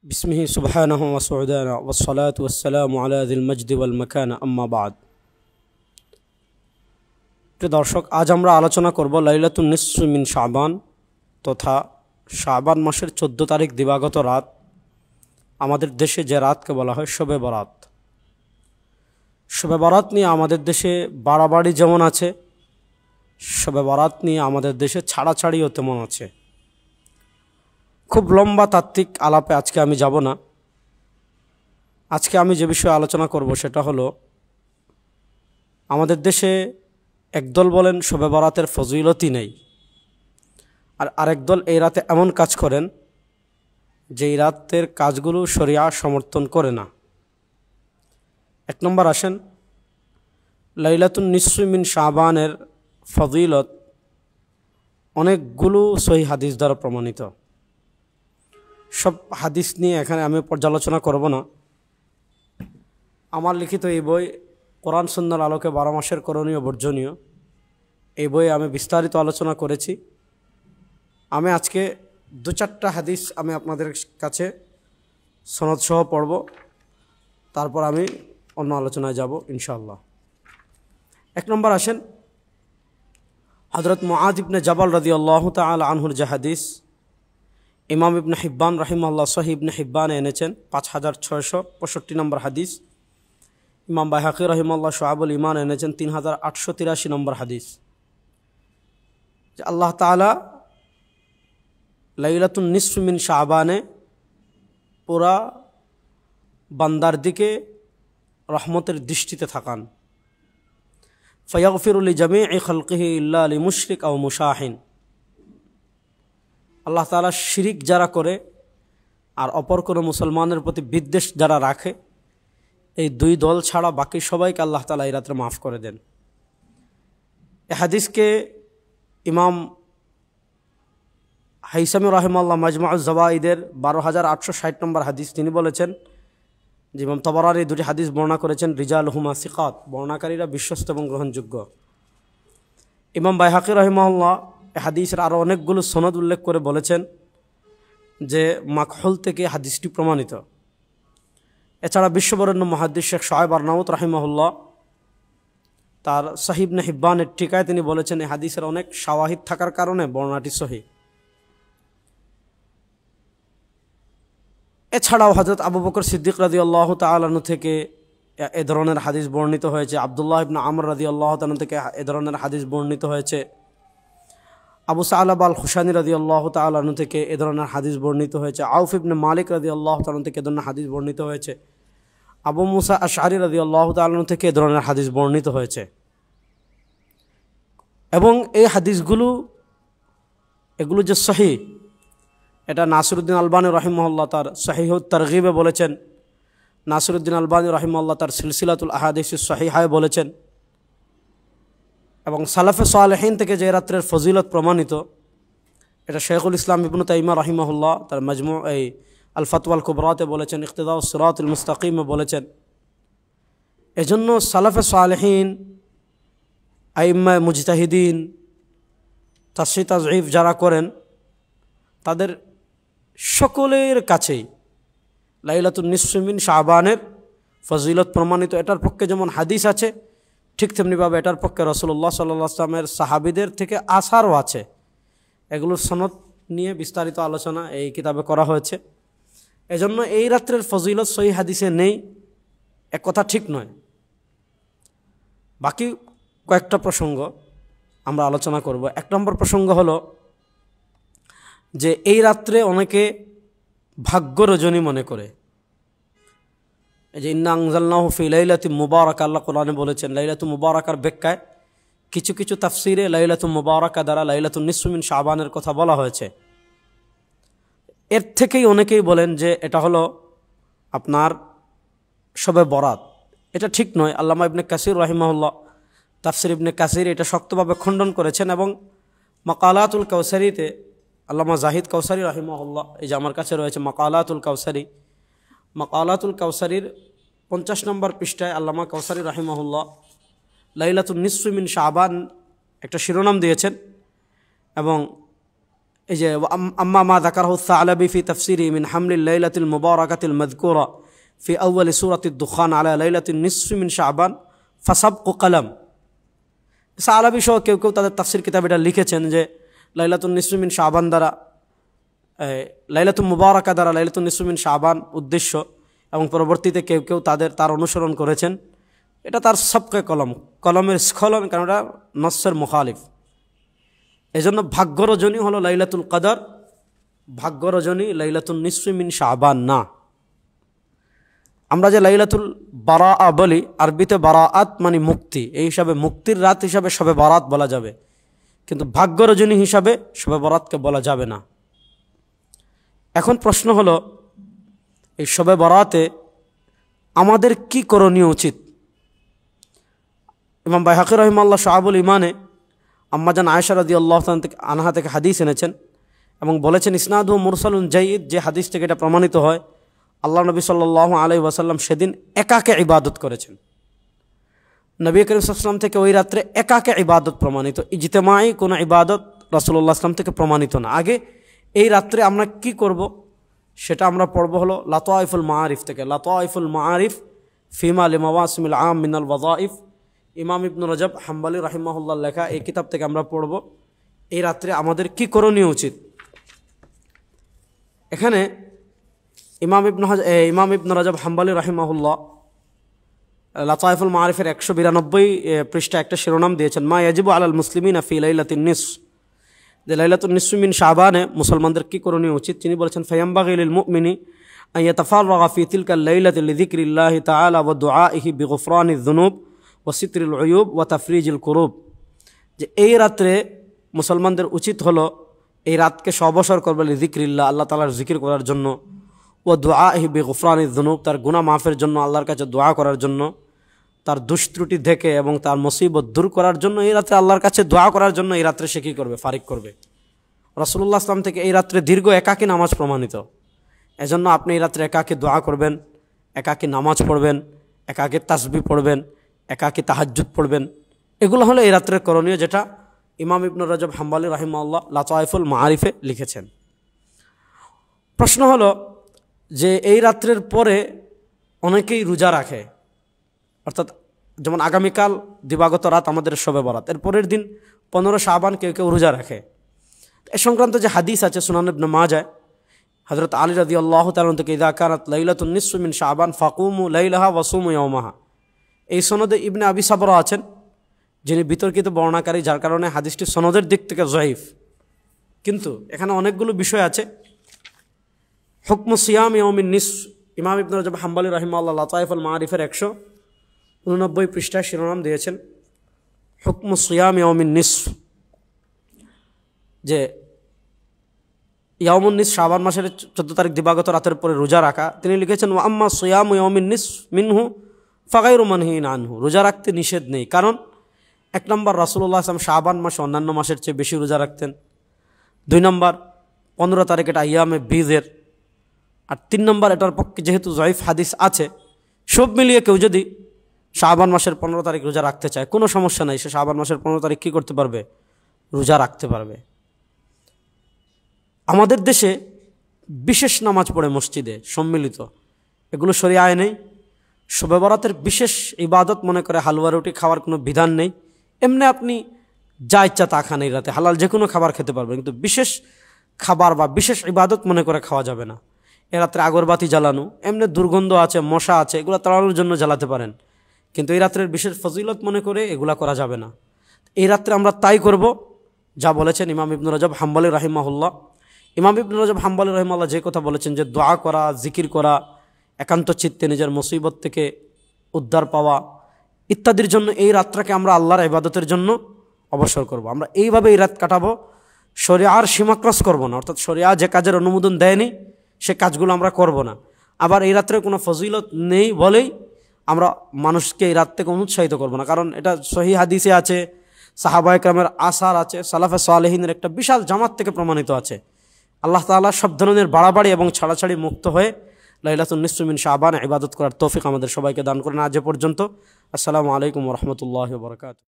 बिस्मिहि सुब्हानहु व सुअदाना वस्सलातु वस्सलामु अला जिल मजदि वल मकान अम्मा बाद। प्रिय दर्शक, आज আমরা আলোচনা করব লাইলাতুন নিসফি মিন শাবান তথা শাবান মাসের 14 তারিখ দিবাগত রাত আমাদের দেশে যে রাতকে বলা হয় শবে বরাত। শবে বরাত নিয়ে আমাদের দেশে বাড়াবাড়ি যেমন আছে, শবে বরাত নিয়ে আমাদের দেশে ছাড়াছাড়িও তেমন আছে। খুব লম্বা তাত্ত্বিক আলাপে আজকে আমি যাব না। আজকে আমি যে বিষয়ে আলোচনা করব সেটা হলো, আমাদের দেশে একদল বলেন শবে বরাতের ফজিলতই নেই, আর আরেক দল এই রাতে এমন কাজ করেন যে এই রাতের কাজগুলো শরিয়া সমর্থন করে না। এক নম্বর আসেন, লাইলাতুন নিসফি মিন শাবানের ফজিলত অনেকগুলো সহিহ হাদিস দ্বারা প্রমাণিত। সব হাদিস নিয়ে এখানে আমি পর্যালোচনা করব না। আমার লিখিত এই বই কোরআন সুন্নাহর আলোকে 12 মাসের করণীয় বর্জনীয়, এই বইয়ে আমি বিস্তারিত আলোচনা করেছি। আমি আজকে 2-4টা হাদিস আমি আপনাদের কাছে সনদ সহ পড়ব, তারপর আমি অন্য আলোচনায় যাব ইনশাআল্লাহ। এক নম্বর আসেন, হযরত মুআয ইবনে জাবাল রাদিয়াল্লাহু তাআলা আনহুর যে হাদিস ইমাম ইবনে হিব্বান রাহিমাহুল্লাহ সহিহ ইবনে হিব্বানে এনেছেন 5665 নম্বর হাদিস। ইমাম বাইহাকি রাহিমাহুল্লাহ শুআবুল ঈমান এনেছেন 3883 নম্বর হাদিস। যে আল্লাহ তাআলা লাইলাতুন নিসফি মিন শাবানে পুরা বান্দার দিকে রহমতের দৃষ্টিতে থাকান। ফায়াগফিরু লিজামিই খালকিহি ইল্লা লিমুশরিক আও মুশাহিন। আল্লাহ তাআলা শিরিক যারা করে আর অপর কোনো মুসলমানের প্রতি বিদ্বেষ যারা রাখে, এই দুই দল ছাড়া বাকি সবাইকে আল্লাহ তাআলা এই রাত্রে মাফ করে দেন। এই হাদিসকে ইমাম হাইসামি রাহিমাহুল্লাহ মাজমুউজ জাওয়াইদের 12860 নম্বর হাদিস তিনি বলেছেন যে ইমাম তাবারানী দুটি হাদিস বর্ণনা করেছেন, রিজালুহুমা সিকাত, বর্ণনাকারীরা বিশ্বস্ত এবং গ্রহণযোগ্য। ইমাম বাইহাকি রাহিমাহুল্লাহ এই হাদিসের আরও অনেকগুলো সনদ উল্লেখ করে বলেছেন যে মাকহুল থেকে হাদিসটি প্রমাণিত। এছাড়া বিশ্ববরেণ্য মুহাদ্দিস শেখ শুআয়ব আরনাউত রাহিমাহুল্লাহ তার সহিহ ইবনে হিব্বানের টিকায় তিনি বলেছেন এই হাদিসের অনেক শাওয়াহিদ থাকার কারণে বর্ণনাটি সহিহ। এছাড়াও হযরত আবু বকর সিদ্দিক রাদিয়াল্লাহু তাআলা আনহু থেকে এ ধরনের হাদিস বর্ণিত হয়েছে। আব্দুল্লাহ ইবনে আমর রাদিয়াল্লাহু তাআলা থেকে এ ধরনের হাদিস বর্ণিত হয়েছে। আবু সা'লাবা আল খুশানী রাদিয়াল্লাহু তাআলা আনহু থেকে এ ধরনের হাদিস বর্ণিত হয়েছে। আউফ ইবনে মালিক রাদিয়াল্লাহু তাআলা থেকে এ ধরনের হাদিস বর্ণিত হয়েছে। আবু মুসা আশআরী রাদিয়াল্লাহু তাআলা আনহু থেকে এ ধরনের হাদিস বর্ণিত হয়েছে। এবং এই হাদিসগুলো এগুলো যে সহিহ, এটা নাসিরউদ্দিন আলবানী রাহিমাহুল্লাহ তার সহিহুত তারগিবে বলেছেন, নাসিরউদ্দিন আলবানী রাহিমাহুল্লাহ তার সিলসিলাতুল আহাদিসিস সহিহায় বলেছেন। এবং সালাফে সালেহিন থেকে যে রাত্রের ফজিলত প্রমাণিত, এটা শেখুল ইসলাম ইবনে তাইমিয়া রাহিমাহুল্লাহ তার মাজমু এই আল ফাতওয়াল কুবরাতে বলেছেন, ইক্তিদাউস সিরাতুল মুস্তাকিমে বলেছেন। এজন্য সালাফে সালেহিন, আইম্মা মুজতাহিদিন, তাসহিহ তাযঈফ যারা করেন তাদের সকলের কাছেই লাইলাতুন নিসফি মিন শাবানের ফজিলত প্রমাণিত। এটার পক্ষে যেমন হাদিস আছে, ঠিক তেমনিভাবে এটার পক্ষে রাসূলুল্লাহ সাল্লাল্লাহু আলাইহি ওয়াসাল্লামের সাহাবীদের থেকে আসারও আছে। এগুলোর সনদ নিয়ে বিস্তারিত আলোচনা এই কিতাবে করা হয়েছে। এজন্য এই রাত্রের ফজিলত সহিহ হাদিসে নেই এক কথা ঠিক নয়। বাকি কয়েকটা প্রসঙ্গ আমরা আলোচনা করব। এক নম্বর প্রসঙ্গ হলো যে এই রাত্রে অনেকে ভাগ্য রজনী মনে করে। এই যে ইন্না আনজালনাহু ফি লাইলাতিন মুবারাকা, আল্লাহ কোরআনে বলেছেন। লাইলাতুল মুবারাকার ব্যাখ্যায় কিছু কিছু তাফসিরে লাইলাতুল মুবারাকা দ্বারা লাইলাতুন নিসফি মিন শাবানের কথা বলা হয়েছে। এর থেকেই অনেকেই বলেন যে এটা হলো আপনার শবে বরাত। এটা ঠিক নয়। আল্লামা ইবনে কাসির রাহিমাহুল্লাহ তাফসির ইবনে কাসির এটা শক্তভাবে খণ্ডন করেছেন। এবং মাকালাতুল কাউসারিতে আল্লামা জাহিদ কাউসারি রাহিমাহুল্লাহ, এই যে আমার কাছে রয়েছে মাকালাতুল কাউসারি, মাকালাতুল কাউসারির 50 নম্বর পৃষ্ঠায় আল্লামা কাউসারি রাহিমাহুল্লাহ লাইলাতুন নিসফি মিন শাবান একটা শিরোনাম দিয়েছেন। এবং এই যে আম্মা মা যাকারহু আস-সা'লাবি ফি তাফসিরি মিন হামলিল লাইলাতিল মুবারাকাতিল মাযকুরা ফি আউয়ালি সূরাতিদ দুখান আলা লাইলাতিন নিসফি মিন শাবান ফাসাবকু কলম। সা'লাবি সহ কেউ কেউ তাদের তাফসির কিতাবে এটা লিখেছেন যে লাইলাতুন নিসফি মিন শাবান দ্বারা, লাইলাতুল মুবারাকা দ্বারা লাইলাতুন নিসফি মিন শাবান উদ্দেশ্য, এবং পরবর্তীতে কেউ কেউ তার অনুসরণ করেছেন। এটা তার সবকে কলমের স্খলন, কারণ এটা নসের মুখালিফ। এজন্য ভাগ্য রজনী হলো লাইলাতুল কদর, ভাগ্য রজনী লাইলাতুন নিসফি মিন শাবান না। আমরা যে লাইলাতুল বারাআ বলি, আরবিতে বারাআত মানে মুক্তি, এই হিসাবে মুক্তির রাত হিসাবে শবে বারাত বলা যাবে, কিন্তু ভাগ্য রজনী হিসাবে শবে বারাতকে বলা যাবে না। এখন প্রশ্ন হলো, এই শবে বারাতে আমাদের কি করণীয় উচিত? ইমাম বাইহাকি রাহিমাহুল্লাহ শুআবুল ঈমানে আম্মাজান আয়েশা রাদিয়াল্লাহু আনহা থেকে হাদিস এনেছেন এবং বলেছেন ইসনাদুহু মুরসালুন জাইদ, যে হাদিস থেকে এটা প্রমাণিত হয় আল্লাহ নবী সাল্লাল্লাহু আলাইহি ওয়াসাল্লাম সেদিন একাকে ইবাদত করেছেন। নবী করিম সাল্লাল্লাহু আলাইহি ওয়াসাল্লাম থেকে ওই রাত্রে একাকে ইবাদত প্রমাণিত, ইজতিমাই কোনো ইবাদত রাসূলুল্লাহ সাল্লাল্লাহু আলাইহি ওয়াসাল্লাম থেকে প্রমাণিত না। আগে এই রাত্রে আমরা কি করব সেটা আমরা পড়ব হলো লাতাইফুল মাআরিফ থেকে, লাতাইফুল মাআরিফ ফিমা লিমাওয়াসিমিল আম মিনাল ওয়াযাইফ, ইমাম ইবনে রজব হাম্বলি রাহিমাহুল্লাহ লেখা এই কিতাব থেকে আমরা পড়ব এই রাত্রে আমাদের কি করণীয় উচিত। এখানে ইমাম ইবনে রজব হাম্বলি রাহিমাহুল্লাহ লাতাইফুল মাআরিফের 192 পৃষ্ঠা একটা শিরোনাম দিয়েছেন, মা ইয়াজিবু আলাল মুসলিমিনা ফি লাইলাতিন নিসফ, যে লাইলাতুন নিসফি মিন শাবানে মুসলমানদের কি করণীয় উচিত। তিনি বলেছেন ফায়ামবাগি লিল মুমিনি আন ইয়াতাফাররাগা ফি তিলকাল লাইলাতি লিযিকরিল্লাহি তাআলা ওয়া দুআইহি বিগুফরানিয যুনুব ওয়া সিতরিল উয়ুব ওয়া তাফরিজিল কুরুব, যে এই রাত্রে মুসলমানদের উচিত হলো এই রাতকে অবসর করবে লিযিকরিল্লাহ, আল্লাহ তাআলার জিকির করার জন্য, ওয়া দুআইহি বিগুফরানিয যুনুব, তার গুনাহ মাফের জন্য, আল্লাহর কাছে দোয়া করার জন্য, তার দুষ্ত্রুটি দেখে এবং তার মুসিবত দূর করার জন্য এই রাত্রে আল্লাহর কাছে দোয়া করার জন্য এই রাত্রে সে কী করবে, ফারিক করবে। রাসূলুল্লাহ সাল্লাল্লাহু আলাইহি ওয়াসাল্লাম থেকে এই রাত্রে দীর্ঘ একাকী নামাজ প্রমাণিত। এজন্য আপনি এই রাত্রে একাকী দোয়া করবেন, একাকী নামাজ পড়বেন, একাকী তাসবিহ পড়বেন, একাকী তাহাজ্জুদ পড়বেন। এগুলো হলো এই রাত্রের করণীয়, যেটা ইমাম ইবনে রজব হাম্বলি রাহিমাহুল্লাহ লাতাইফুল মাআরিফে লিখেছেন। প্রশ্ন হলো যে এই রাত্রের পরে অনেকেই রোজা রাখে, অর্থাৎ যেমন আগামীকাল দিবাগত রাত আমাদের শবে বরাত, এর পরের দিন 15 শাবান কেউ কেউ রোজা রাখে। এ সংক্রান্ত যে হাদিস আছে সুনান ইবনে মাজাহ, হযরত আলী রাদিয়াল্লাহু তাআলা থেকে ইযা কানাত লাইলাতুন নিসফি মিন শাবান ফাকুমু লাইলাহা ওয়া সুমু ইয়াওমাহা, এই সনদে ইবনে আবি সাবরা আছেন যিনি বিতর্কিত বর্ণনাকারী, যার কারণে হাদিসটি সনদের দিক থেকে যঈফ। কিন্তু এখানে অনেকগুলো বিষয় আছে। হুকমু সিয়াম ইয়াউমিন নিসফ, ইমাম ইবনে রজব হাম্বলি রাহিমাহুল্লাহ লাতাইফুল মাআরিফের 189 পৃষ্ঠায় শিরোনাম দিয়েছেন হুকমু সিয়াম ইয়াউমিন নিসফ, যে ইয়াউমুন নিসফ শাবান মাসের 14 তারিখ দিবাগত রাতের পরে রোজা রাখা। তিনি লিখেছেন ওয়া আম্মা সিয়ামু ইয়াউমিন নিসফ মিনহু ফাগাইরু মানহিন আনহু, রোজা রাখতে নিষেধ নেই। কারণ 1 নম্বর রাসূলুল্লাহ সাল্লাল্লাহু আলাইহি ওয়াসাল্লাম শাবান মাসে অন্যান্য মাসের চেয়ে বেশি রোজা রাখতেন। 2 নম্বর 15 তারিখ এটা আইয়ামে বীজের। আর 3 নম্বর এটার পক্ষে যেহেতু যঈফ হাদিস আছে, সব মিলিয়ে কেউ যদি শাবান মাসের 15 তারিখ রোজা রাখতে চায় কোনো সমস্যা নাই, সে শাবান মাসের 15 তারিখ কী করতে পারবে, রোজা রাখতে পারবে। আমাদের দেশে বিশেষ নামাজ পড়ে মসজিদে সম্মিলিত, এগুলো শরিয়ায় নেই। শবে বরাতের বিশেষ ইবাদত মনে করে হালুয়া রুটি খাওয়ার কোনো বিধান নেই। এমনি আপনি যা ইচ্ছা তা খান, এই রাতে হালাল যে কোনো খাবার খেতে পারবেন, কিন্তু বিশেষ খাবার বা বিশেষ ইবাদত মনে করে খাওয়া যাবে না। এ রাত্রে আগরবাতি জ্বালানো, এমনি দুর্গন্ধ আছে, মশা আছে, এগুলো তাড়ানোর জন্য জ্বালাতে পারেন, কিন্তু এই রাত্রের বিশেষ ফজিলত মনে করে এগুলা করা যাবে না। এই রাত্রে আমরা তাই করব যা বলেছেন ইমাম ইবনে রজব হাম্বলি রাহিমাহুল্লাহ। ইমাম ইবনে রজব হাম্বলি রাহিমাহুল্লাহ যে কথা বলেছেন যে দোয়া করা, জিকির করা, একান্ত চিত্তে নিজের মুসিবত থেকে উদ্ধার পাওয়া ইত্যাদির জন্য এই রাতটাকে আমরা আল্লাহর ইবাদতের জন্য অবসর করব। আমরা এইভাবে এই রাত কাটাবো, শরিয়ার সীমা ক্রস করব না, অর্থাৎ শরিয়া যে কাজের অনুমোদন দেয়নি সে কাজগুলো আমরা করব না। আবার এই রাত্রে কোনো ফজিলত নেই বলেই আমরা মানুষকে এই রাত থেকে অনুৎসাহিত করব না, কারণ এটা সহিহ হাদিসে আছে, সাহাবা ইকরামের আসার আছে, সালাফে সালেহিনের একটা বিশাল জামাত থেকে প্রমাণিত আছে। আল্লাহ তাআলা সব ধরনের বাড়াবাড়ি এবং ছাড়াছাড়ি মুক্ত হয়ে লাইলাতুন নিসফি মিন শাবান ইবাদত করার তৌফিক আমাদের সবাইকে দান করেন। আজ পর্যন্ত। আসসালামু আলাইকুম ওয়া রাহমাতুল্লাহি ওয়া বারাকাতুহু।